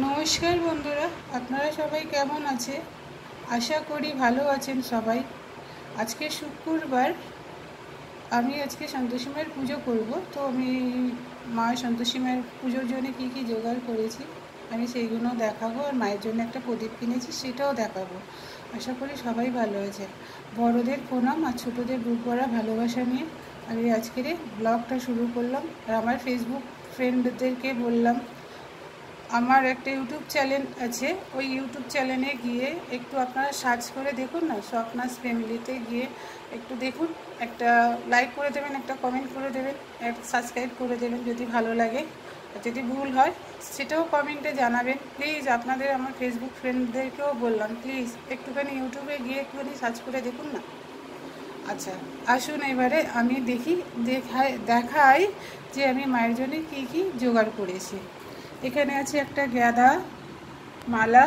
নমস্কার বন্ধুরা, আপনারা সবাই কেমন আছে? আশা করি ভালো আছেন সবাই। আজকে শুক্রবার, আমি আজকে সন্তোষী মায়ের পুজো করব। তো আমি মা সন্তোষী মায়ের পুজোর জন্য কী কী জোগাড় করেছি আমি সেইগুলো দেখাবো, আর মায়ের জন্য একটা প্রদীপ কিনেছি সেটাও দেখাবো। আশা করি সবাই ভালো আছে। বড়দের প্রণাম আর ছোটোদের বুক ভরা ভালোবাসা নিয়ে আমি আজকের এই ব্লগটা শুরু করলাম। আর আমার ফেসবুক ফ্রেন্ডদেরকে বললাম, আমার একটা ইউটিউব চ্যানেল আছে, ওই ইউটিউব চ্যানেলে গিয়ে একটু আপনারা সার্চ করে দেখুন না, স্বপ্নাস ফ্যামিলিতে গিয়ে একটু দেখুন, একটা লাইক করে দেবেন, একটা কমেন্ট করে দেবেন, একটা সাবস্ক্রাইব করে দেবেন যদি ভালো লাগে। আর যদি ভুল হয় সেটাও কমেন্টে জানাবেন প্লিজ। আপনাদের আমার ফেসবুক ফ্রেন্ডদেরকেও বললাম, প্লিজ একটুখানি ইউটিউবে গিয়ে একটুখানি সার্চ করে দেখুন না। আচ্ছা, আসুন এবারে আমি দেখাই যে আমি মায়ের জন্য কী কী জোগাড় করেছি। এখানে আছে একটা গাঁদা মালা,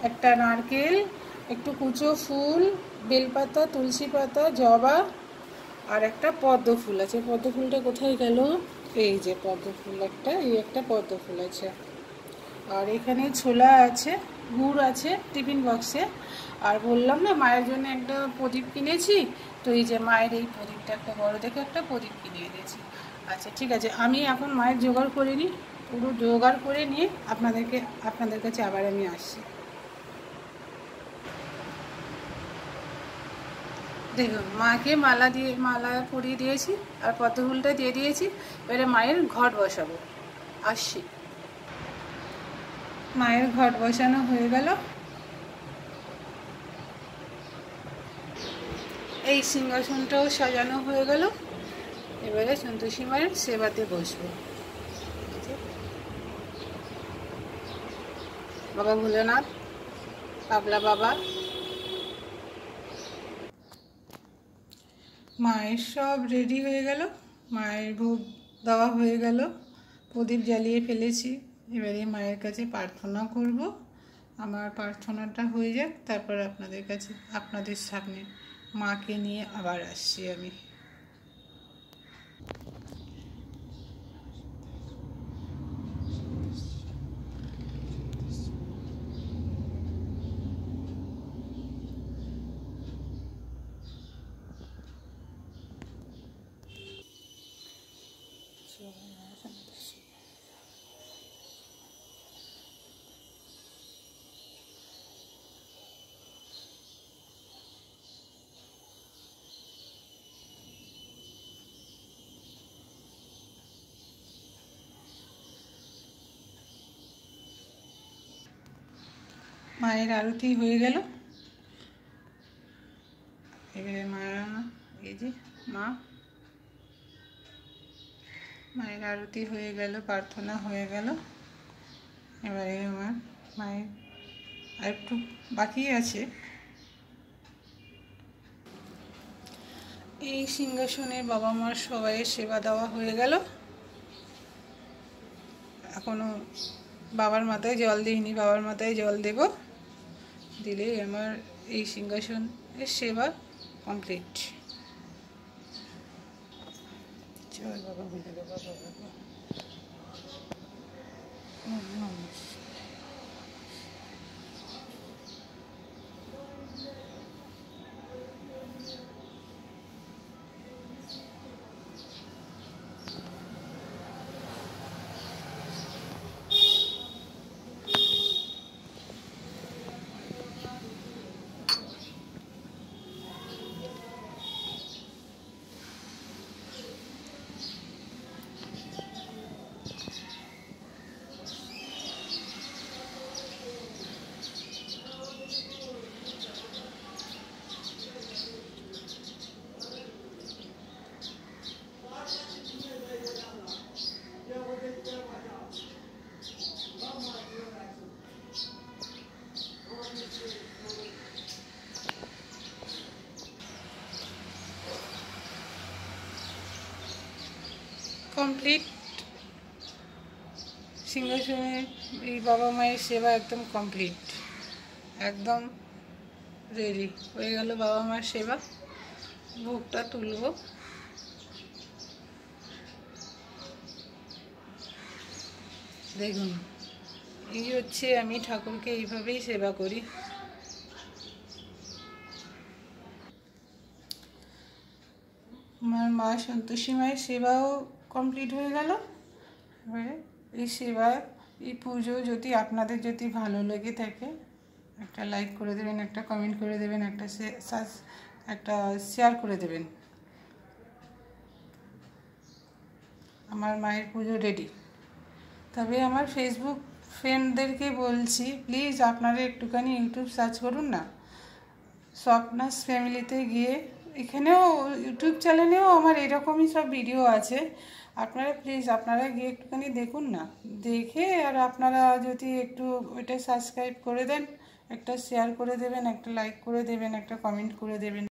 একটা নারকেল, একটু কুচো ফুল, বেলপাতা, তুলসী পাতা, জবা, আর একটা পদ্ম ফুল আছে। পদ্ম ফুলটা কোথায় গেল? এই যে পদ্ম ফুল একটা, এই একটা পদ্ম ফুল আছে। আর এখানে ছোলা আছে, গুড় আছে টিফিন বক্সে। আর বললাম না মায়ের জন্য একটা প্রদীপ কিনেছি, তো এই যে মায়ের এই প্রদীপটা একটা বড় দেখে একটা প্রদীপ কিনে এনেছি। আচ্ছা ঠিক আছে, আমি এখন মায়ের জোগাড় করে নিই, পুরো জোগাড় করে নিয়ে আপনাদের কাছে আবার আমি আসছি। দেখুন, মাকে মালা পরিয়ে দিয়েছি আর পদ্ম ফুলটা দিয়ে দিয়েছি। এবারে মায়ের ঘট বসাবো, আসছি। মায়ের ঘট বসানো হয়ে গেল। এই সিংহাসনটাও সাজানো হয়ে গেল। এবারে সন্তোষী মায়ের সেবাতে বসবো। বাবা ভোলেনাথ, পাগলা বাবা, মায়ের সব রেডি হয়ে গেল। মায়ের ভোগ দেওয়া হয়ে গেল, প্রদীপ জ্বালিয়ে ফেলেছি। এবারে মায়ের কাছে প্রার্থনা করব। আমার প্রার্থনাটা হয়ে যাক, তারপর আপনাদের সামনে মাকে নিয়ে আবার আসছি আমি। মায়ের আরতি হয়ে গেল। এবারে এই যে মায়ের আরতি হয়ে গেল, প্রার্থনা হয়ে গেল। এবারে আমার মায়ের আর একটু বাকি আছে। এই সিংহাসনে বাবা মার সবাইয়ের সেবা দেওয়া হয়ে গেল। এখনো বাবার মাথায় জল দিইনি, বাবার মাথায় জল দেব, দিলেই আমার এই সিংহাসনের সেবা কমপ্লিট। জয় বাবা বলে বাবা বাবা। কমপ্লিট। সিংহাসনের এই বাবা মায়ের সেবা একদম কমপ্লিট, একদম রেডি হয়ে গেল বাবা মায়ের সেবা। ভোগটা তুলব। দেখুন এই হচ্ছে আমি ঠাকুরকে এইভাবেই সেবা করি। আমার মা সন্তোষী মায়ের সেবাও কমপ্লিট হয়ে গেল। এবারে এই সেবা, এই পুজো যদি আপনাদের যদি ভালো লেগে থাকে, একটা লাইক করে দেবেন, একটা কমেন্ট করে দেবেন, একটা শেয়ার করে দেবেন। আমার মায়ের পুজো রেডি। তবে আমার ফেসবুক ফ্রেন্ডদেরকে বলছি, প্লিজ আপনারা একটুখানি ইউটিউব সার্চ করুন না, স্বপ্নাস ফ্যামিলিতে গিয়ে, এখানেও ইউটিউব চ্যানেলেও আমার এরকমই সব ভিডিও আছে। আপনারা প্লিজ আপনারা গিয়ে একটুখানি দেখুন না, দেখে আর আপনারা যদি একটু ওইটা সাবস্ক্রাইব করে দেন, একটা শেয়ার করে দেবেন, একটা লাইক করে দেবেন, একটা কমেন্ট করে দেবেন।